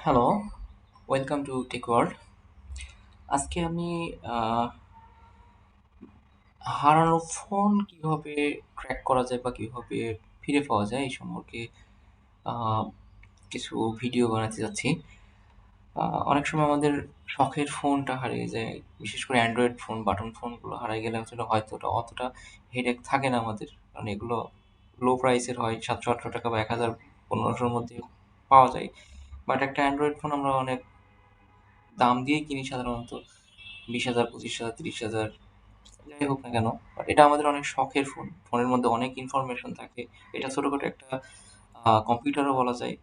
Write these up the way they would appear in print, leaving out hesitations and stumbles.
Hello, welcome to tech world. আজকে আমি আহ, হারানো ফোন কিভাবে ট্র্যাক করা যায় বা কিভাবে ফিরে পাওয়া যায় এই সম্পর্কে আহ, কিছু ভিডিও বানাতে যাচ্ছি। অনেক সময় আমাদের শখের ফোনটা হারিয়ে যায়, বিশেষ করে অ্যান্ড্রয়েড ফোন, বাটন ফোনগুলো হারিয়ে গেলে আসলে হয়তো অতটা হেডেক থাকে না আমাদের, কারণ এগুলো লো প্রাইসের হয়, 700-800 টাকা বা 1000-1500-র মধ্যে পাওয়া যায়। বাট একটা অ্যান্ড্রয়েড ফোন আমরা অনেক দাম দিয়েই কিনি সাধারণত, 20,000, 25,000, 30,000, যাই হোক না কেন। বাট এটা আমাদের অনেক শখের ফোন, ফোনের মধ্যে অনেক ইনফরমেশন থাকে। এটা ছোটখাটো একটা কম্পিউটারও বলা যায়।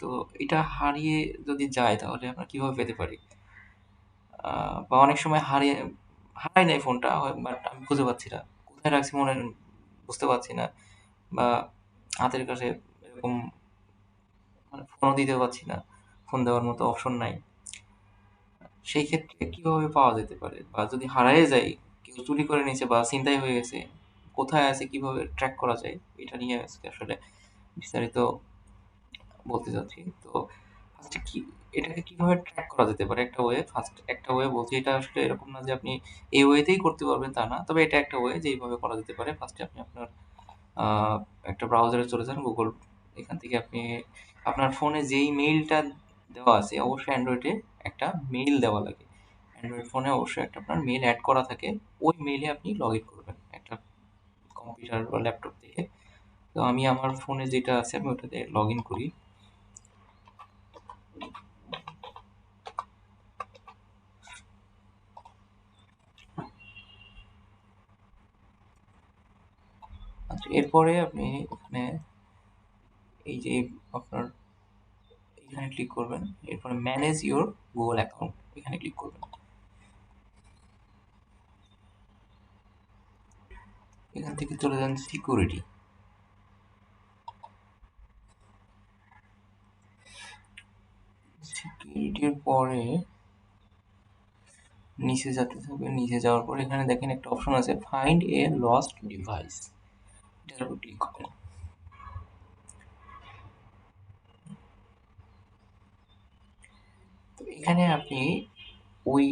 তো এটা হারিয়ে যদি যায় তাহলে আমরা কিভাবে পেতে পারি? বা অনেক সময় হারাই নাই ফোনটা, বাট আমি খুঁজে পাচ্ছি না, কোথায় রাখছি বুঝতে পারছি না, বা হাতের কাছে এরকম মানে ফোনও দিতে পারছি না, ফোন দেওয়ার মতো অপশন নাই। সেই ক্ষেত্রে কিভাবে পাওয়া যেতে পারে? বা যদি হারায় যায়, কেউ চুরি করে নিয়েছে বা ছিনতাই হয়ে গেছে, কোথায় আছে, কিভাবে ট্র্যাক করা যায়? এটা নিয়ে আজকে আসলে বিস্তারিত বলতে চাচ্ছি। তো ফার্স্টে এটাকে কিভাবে ট্র্যাক করা যেতে পারে? একটা ওয়ে বলছি, এটা আসলে এরকম না যে আপনি এই ওয়েতেই করতে পারবেন তা না। তবে এটা একটা ওয়ে যে এইভাবে করা যেতে পারে। ফার্স্টে আপনি আপনার আহ, একটা ব্রাউজারে চলে যান, গুগল। এখান থেকে আপনি আপনার ফোনে যেই মেইলটা দেওয়া আছে, অবশ্যই অ্যান্ড্রয়েডে একটা মেইল দেওয়া লাগে। অ্যান্ড্রয়েড ফোনে অবশ্যই একটা আপনার মেইল অ্যাড করা থাকে। ওই মেইলে আপনি লগ ইন করবেন একটা কম্পিউটার বা ল্যাপটপ থেকে। তো আমি আমার ফোনে যেটা আছে আমি ওটাতে লগ ইন করি। আচ্ছা, এরপরে আপনি এখানে এই যে আপনার এখানে ক্লিক করবেন। এরপরে ম্যানেজ ইওর গুগল অ্যাকাউন্ট, এখানে ক্লিক করবেন। এখান থেকে চলে যান সিকিউরিটি। সিকিউরিটির পরে নিচে যেতে হবে। নিচে যাওয়ার পর এখানে দেখেন একটা অপশন আছে, ফাইন্ড এ লস্ট ডিভাইস। এটার উপর ক্লিক করবেন। তো এখানে আপনি ওই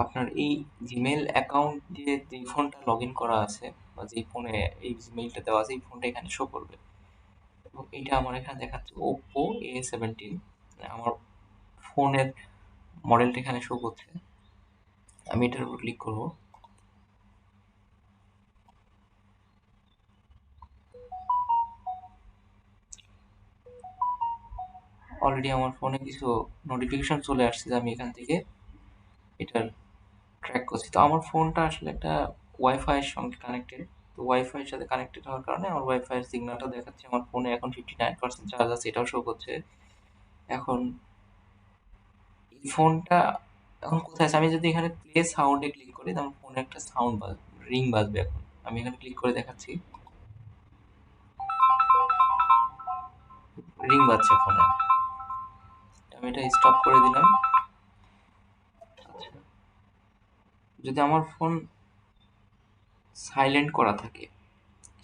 আপনার এই জিমেল অ্যাকাউন্ট দিয়ে যে ফোনটা লগ ইন করা আছে বা যেই ফোনে এই জিমেইলটা দেওয়া আছে, এই ফোনটা এখানে শো করবে। এবং এইটা আমার এখানে দেখাচ্ছে ওপ্পো A17, আমার ফোনের মডেলটা এখানে শো করছে। আমি এটার উপর ক্লিক করব। অলরেডি আমার ফোনে কিছু নোটিফিকেশন চলে আসছে যে আমি এখান থেকে এটার ট্র্যাক করছি। তো আমার ফোনটা আসলে একটা ওয়াইফাই এর সঙ্গে কানেক্টেড। তো ওয়াইফাই এর সাথে কানেক্টেড হওয়ার কারণে আমার ওয়াইফাই এর সিগন্যালটা দেখাচ্ছে। আমার ফোনে এখন 59% চার্জ আছে, এটাও শো করছে। এখন এই ফোনটা এখন কোথায় আছে? আমি যদি এখানে প্লে সাউন্ডে ক্লিক করি, তখন ফোনে একটা সাউন্ড বাজবে, রিং বাজবে। এখন আমি এখানে ক্লিক করে দেখাচ্ছি, রিং বাজছে ফোনে। আমি এটা স্টপ করে দিলাম। আচ্ছা, যদি আমার ফোন সাইলেন্ট করা থাকে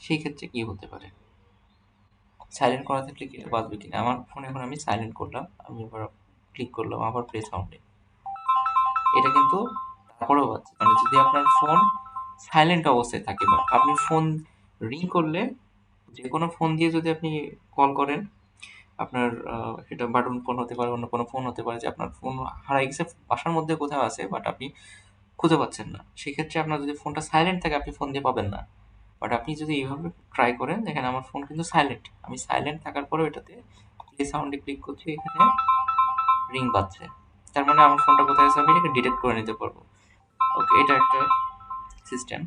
সেই ক্ষেত্রে কি হতে পারে? সাইলেন্ট করা থাকলে কি এটা বাজবে কিনা? আমার ফোন এখন আমি সাইলেন্ট করলাম, আমি এবার ক্লিক করলাম আবার প্লে সাউন্ডে, এটা কিন্তু তারপরেও বাজছে। মানে যদি আপনার ফোন সাইলেন্ট অবস্থায় থাকে বা আপনি ফোন রিং করলে, যে কোনো ফোন দিয়ে যদি আপনি কল করেন, আপনার সেটা বাটন ফোন হতে পারে, অন্য কোনো ফোন হতে পারে, যে আপনার ফোন হারাই গেছে, বাসার মধ্যে কোথাও আছে, বাট আপনি খুঁজে পাচ্ছেন না। সেক্ষেত্রে আপনার যদি ফোনটা সাইলেন্ট থাকে আপনি ফোন দিয়ে পাবেন না। বাট আপনি যদি এইভাবে ট্রাই করেন, দেখেন আমার ফোন কিন্তু সাইলেন্ট, আমি সাইলেন্ট থাকার পরেও এটাতে প্লে সাউন্ডে ক্লিক করছি, এখানে রিং বাজছে। তার মানে আমার ফোনটা কোথায় আছে আমি এটাকে ডিটেক্ট করে নিতে পারবো। ওকে, এটা একটা সিস্টেম।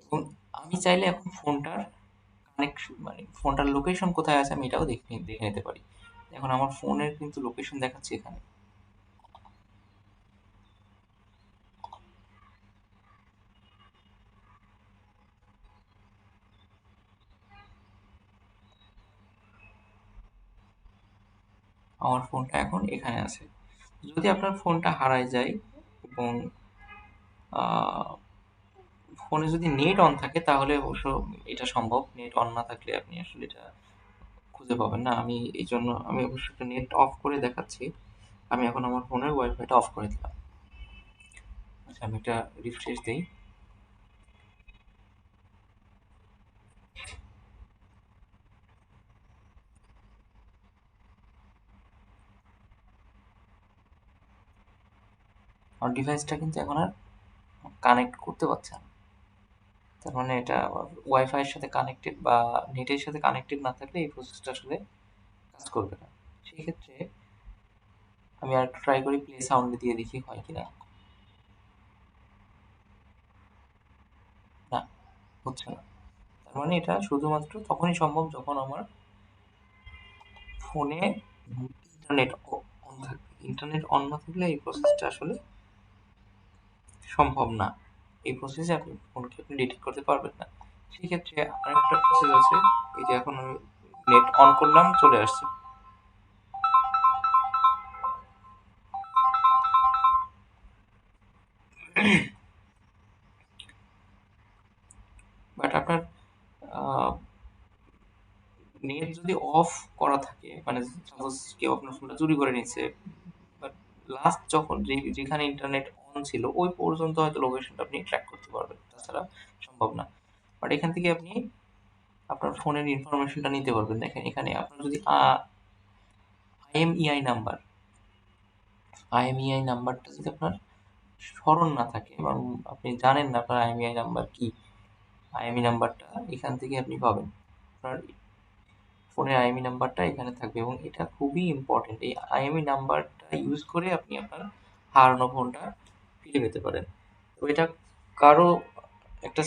এবং আমি চাইলে এখন ফোনটার কানেকশন, মানে ফোনটার লোকেশন কোথায় আছে আমি এটাও দেখে নিতে পারি। এখন আমার ফোনের কিন্তু লোকেশন দেখাচ্ছে এখানে। আমার ফোনটা এখন এখানে আছে। যদি আপনার ফোনটা হারায় যায় এবং ফোনে যদি নেট অন থাকে তাহলে অবশ্য এটা সম্ভব। নেট অন না থাকলে আপনি আসলে এটা খুঁজে পাবেন না। আমি অবশ্য একটা নেট অফ করে দেখাচ্ছি। আমি এখন আমার ফোনের ওয়াইফাইটা অফ করে দিলাম। আচ্ছা, আমি একটা রিফ্রেশ দেই। আমার ডিভাইসটা কিন্তু এখন আর কানেক্ট করতে পারছে না। তার মানে এটা ওয়াইফাইয়ের সাথে কানেক্টেড বা নেটের সাথে কানেক্টেড না থাকলে এই প্রসেসটা আসলে কাজ করবে না। সেক্ষেত্রে আমি আরেকটু ট্রাই করি, প্লে সাউন্ড দিয়ে দেখি হয় কিনা। না, হচ্ছে না। তার মানে এটা শুধুমাত্র তখনই সম্ভব যখন আমার ফোনে ইন্টারনেট অন থাকবে। ইন্টারনেট অন না থাকলে এই প্রসেসটা আসলে সম্ভব না। এই প্রসেসে ফোনকে ডিটেক্ট করতে পারবেন না। সেক্ষেত্রে আরেকটা প্রসেস আছে। এই যে এখন আমি নেট অন করলাম, চলে আসছে। বাট আপনার নেট যদি অফ করা থাকে, মানে সাপোজ কেউ আপনার ফোনটা চুরি করে নিচ্ছে, বাট লাস্ট যখন যেখানে ইন্টারনেট অন ছিল ওই পর্যন্ত হয়তো লোকেশনটা আপনি ট্র্যাক করতে পারবেন, তাছাড়া সম্ভব না। বাট এখান থেকে আপনি আপনার ফোনের ইনফরমেশনটা নিতে পারবেন। দেখেন এখানে আপনার যদি আইএমইআই নাম্বার আইএমইআই নাম্বারটা যদি আপনার স্মরণ না থাকে এবং আপনি জানেন না আপনার আইএমইআই নাম্বার কি, আইএমই নাম্বারটা এখান থেকে আপনি পাবেন। আপনার ফোনের আইএমই নাম্বারটা এখানে থাকবে এবং এটা খুবই ইম্পর্টেন্ট। এই আইএমই নাম্বারটা ইউজ করে আপনি আপনার হারানো ফোনটা ফিরে পেতে পারেন। তো এটা কারো একটা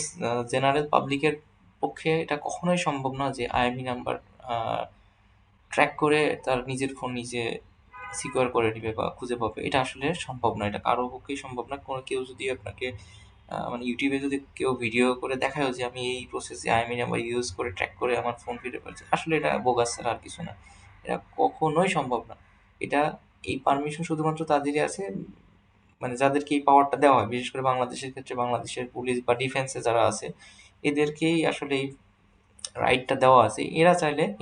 জেনারেল পাবলিকের পক্ষে এটা কখনোই সম্ভব না যে আইএমই নাম্বার ট্র্যাক করে তার নিজের ফোন নিজে সিকিউর করে নিবে বা খুঁজে পাবে। এটা আসলে সম্ভব না। এটা কারো পক্ষেই সম্ভব না। কোনো কেউ যদি আপনাকে মানে ইউটিউবে যদি কেউ ভিডিও করে দেখায়ও যে আমি এই প্রসেসে আইএমই নাম্বার ইউজ করে ট্র্যাক করে আমার ফোন ফিরে পাচ্ছি, আসলে এটা বোগাস ছাড়া আর কিছু না। এটা কখনোই সম্ভব না। এটা এই পারমিশন শুধুমাত্র তাদেরই আছে, মানে যাদেরকে এই পাওয়ারটা দেওয়া হয়। বিশেষ করে বাংলাদেশের ক্ষেত্রে বাংলাদেশের পুলিশ বা ডিফেন্সে যারা আছে এদেরকেই আসলে এই রাইটটা দেওয়া আছে।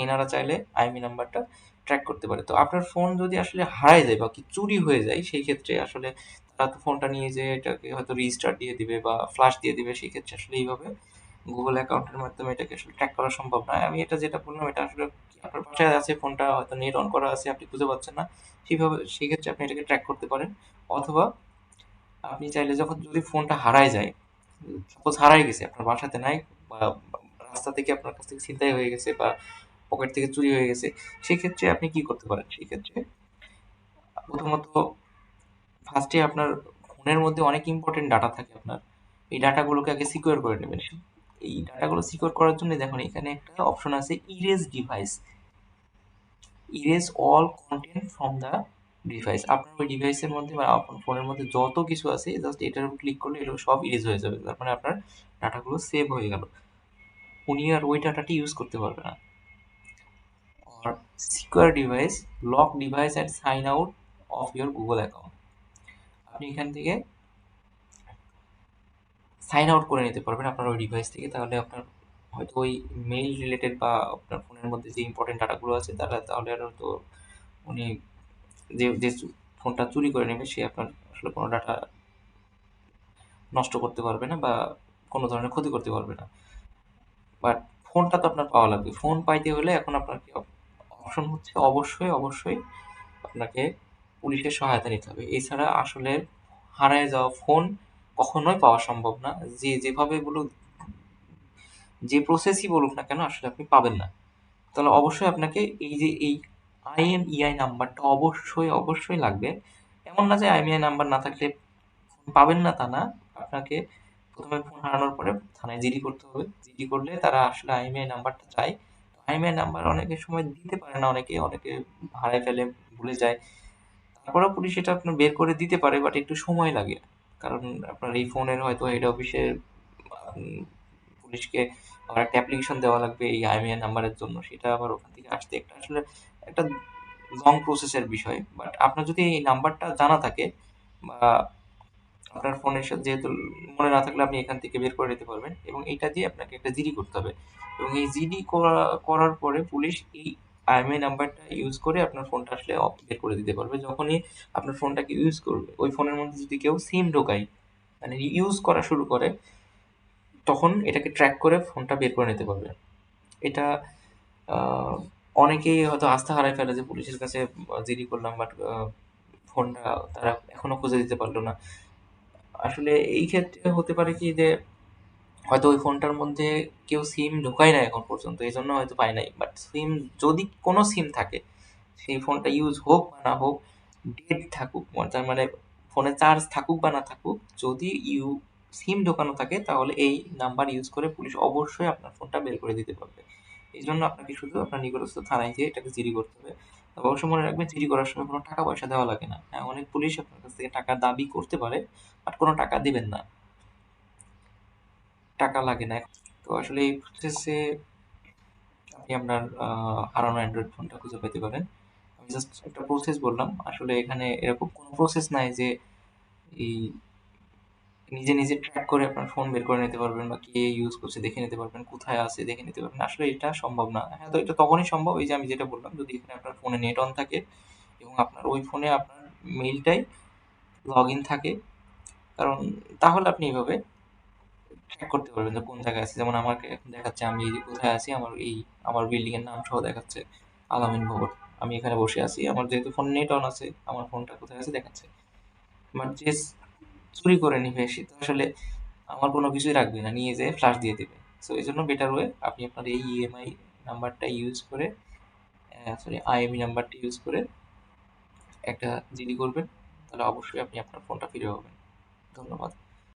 এনারা চাইলে আইএমই নাম্বারটা ট্র্যাক করতে পারে। তো আপনার ফোন যদি আসলে হারায় যায় বা কি চুরি হয়ে যায়, সেই ক্ষেত্রে আসলে তারা তো ফোনটা নিয়ে যেয়ে এটাকে হয়তো রিস্টার্ট দিয়ে দিবে বা ফ্লাশ দিয়ে দিবে। সেই ক্ষেত্রে আসলে এইভাবে গুগল অ্যাকাউন্টের মাধ্যমে এটাকে আসলে ট্র্যাক করা সম্ভব নয়। আমি এটা যেটা বললাম এটা আসলে আপনার বাসায় আছে, ফোনটা হয়তো নেট অন করা আছে, আপনি খুঁজে পাচ্ছেন না। সেই ক্ষেত্রে আপনি এটাকে ট্র্যাক করতে পারেন। অথবা আপনি চাইলে যখন যদি ফোনটা হারায় যায়, সাপোজ হারায় গেছে, আপনার বাসাতে নাই বা রাস্তা থেকে আপনার কাছ থেকে ছিনতাই হয়ে গেছে বা পকেট থেকে চুরি হয়ে গেছে, সেক্ষেত্রে আপনি কি করতে পারেন? সেক্ষেত্রে প্রথমত ফার্স্টে আপনার ফোনের মধ্যে অনেক ইম্পর্টেন্ট ডাটা থাকে আপনার। এই ডাটাগুলোকে আগে সিকিউর করে নেবেন। এই ডাটাগুলো সিকিউর করার জন্য দেখুন এখানে একটা অপশন আছে, erase device. Erase all content from the device. আপনার ওই ডিভাইসের মধ্যে বা আপনার ফোনের মধ্যে যত কিছু আছে জাস্ট এটার উপর ক্লিক করলে এগুলো সব ইরেজ হয়ে যাবে। তার মানে আপনার ডাটাগুলো সেভ হয়ে গেল। উনি আর ওই ডাটাটি ইউজ করতে পারবে না। or secure device, lock device and sign out of your Google account. আপনি এখান থেকে সাইন আউট করে নিতে পারবেন আপনার ওই ডিভাইস থেকে। তাহলে আপনার হয়তো ওই মেইল রিলেটেড বা আপনার ফোনের মধ্যে যে ইম্পর্টেন্ট ডাটাগুলো আছে তাহলে আর হয়তো উনি যে ফোনটা চুরি করে নেবে সে আপনার আসলে কোনো ডাটা নষ্ট করতে পারবে না বা কোনো ধরনের ক্ষতি করতে পারবে না। বাট ফোনটা তো আপনার পাওয়া লাগবে। ফোন পাইতে হলে এখন আপনার কি অপশন হচ্ছে, অবশ্যই আপনাকে পুলিশের সহায়তা নিতে হবে। এছাড়া আসলে হারায় যাওয়া ফোন কখনোই পাওয়া সম্ভব না। যেভাবে বলুক, যে প্রসেসই বলুক না কেন আসলে আপনি পাবেন না। তাহলে অবশ্যই আপনাকে এই আইএমইআই নাম্বারটা অবশ্যই লাগবে। এমন না যে আইএমইআই নাম্বার না থাকলে ফোন পাবেন না, তা না। আপনাকে প্রথমে ফোন হারানোর পরে থানায় জিডি করতে হবে। জিডি করলে তারা আসলে আইএমইআই নাম্বারটা চায়। আইএমইআই নাম্বার অনেকের সময় দিতে পারে না, অনেকে হারায় ফেলে, ভুলে যায়। তারপরেও পুলিশ এটা আপনার বের করে দিতে পারে, বাট একটু সময় লাগে। কারণ আপনার এই ফোনের হয়তো হেড অফিসে পুলিশকে আবার একটা অ্যাপ্লিকেশন দেওয়া লাগবে এই আইএমইআই নাম্বারের জন্য। সেটা আবার ওখান থেকে আসতে একটা লং প্রসেসের বিষয়। বাট আপনার যদি এই নাম্বারটা জানা থাকে বা আপনার ফোনের সাথে যেহেতু মনে না থাকলে আপনি এখান থেকে বের করে নিতে পারবেন এবং এইটা দিয়ে আপনাকে একটা জিডি করতে হবে এবং এই জিডি করার পরে পুলিশ এই আইএমইআই নাম্বারটা ইউজ করে আপনার ফোনটা আসলে বের করে দিতে পারবে। যখনই আপনার ফোনটাকে ইউজ করবে ওই ফোনের মধ্যে যদি কেউ সিম ঢোকায় মানে ইউজ করা শুরু করে তখন এটাকে ট্র্যাক করে ফোনটা বের করে নিতে পারবে। এটা আহ, অনেকেই হয়তো আস্থা হারায় ফেলে যে পুলিশের কাছে জিডি করলাম বাট ফোনটা তারা এখনো খুঁজে দিতে পারলো না। আসলে এই ক্ষেত্রে হতে পারে কি যে হয়তো ওই ফোনটার মধ্যে কেউ সিম ঢোকায় না এখন পর্যন্ত এই জন্য হয়তো পায় নাই, বাট সিম যদি কোনো সিম থাকে সেই ফোনটা ইউজ হোক বা না হোক, ডেড থাকুক তার মানে ফোনে চার্জ থাকুক বা না থাকুক, যদি সিম ঢোকানো থাকে তাহলে এই নাম্বার ইউজ করে পুলিশ অবশ্যই আপনার ফোনটা বের করে দিতে পারবে। এই জন্য আপনাকে শুধু আপনার নিকটস্থ থানায় গিয়ে এটাকে জিডি করতে হবে। তবে অবশ্যই মনে রাখবেন জিডি করার সময় কোনো টাকা পয়সা দেওয়া লাগে না। হ্যাঁ, অনেক পুলিশ আপনার কাছ থেকে টাকা দাবি করতে পারে বাট কোনো টাকা দিবেন না, টাকা লাগে না। তো আসলে এই প্রসেসে আপনি আপনার হারানো অ্যান্ড্রয়েড ফোনটা খুঁজে পেতে পারেন। আমি জাস্ট একটা প্রসেস বললাম, আসলে এখানে এরকম কোনো প্রসেস নাই যে এই নিজে নিজে ট্র্যাক করে আপনার ফোন বের করে নিতে পারবেন বা কে ইউজ করছে দেখে নিতে পারবেন, কোথায় আছে দেখে নিতে পারবেন। আসলে এটা সম্ভব না। হ্যাঁ, তো এটা তখনই সম্ভব এই যে আমি যেটা বললাম, যদি এখানে আপনার ফোনে নেট অন থাকে এবং আপনার ওই ফোনে আপনার মেইলটাই লগ ইন থাকে, কারণ তাহলে আপনি এইভাবে ট্র্যাক করতে পারবেন যে কোন জায়গায় আছি। যেমন আমাকে এখন দেখাচ্ছে আমি এই যে কোথায় আছি, আমার এই আমার বিল্ডিং এর নাম সহ দেখাচ্ছে আলামিন ভবন। আমি এখানে বসে আছি, আমার যেহেতু ফোন নেট অন আছে আমার ফোনটা কোথায় আছে দেখাচ্ছে। বাট যে চুরি করে নিবে সে তো আসলে আমার কোনো কিছুই রাখবে না, নিয়ে যেয়ে ফ্লাশ দিয়ে দেবে। সো এই জন্য বেটার ওয়ে আপনি আপনার এই ইএমআই নাম্বারটা ইউজ করে, সরি আইএমই নাম্বারটা ইউজ করে একটা জিডি করবেন, তাহলে অবশ্যই আপনি আপনার ফোনটা ফিরে পাবেন। ধন্যবাদ।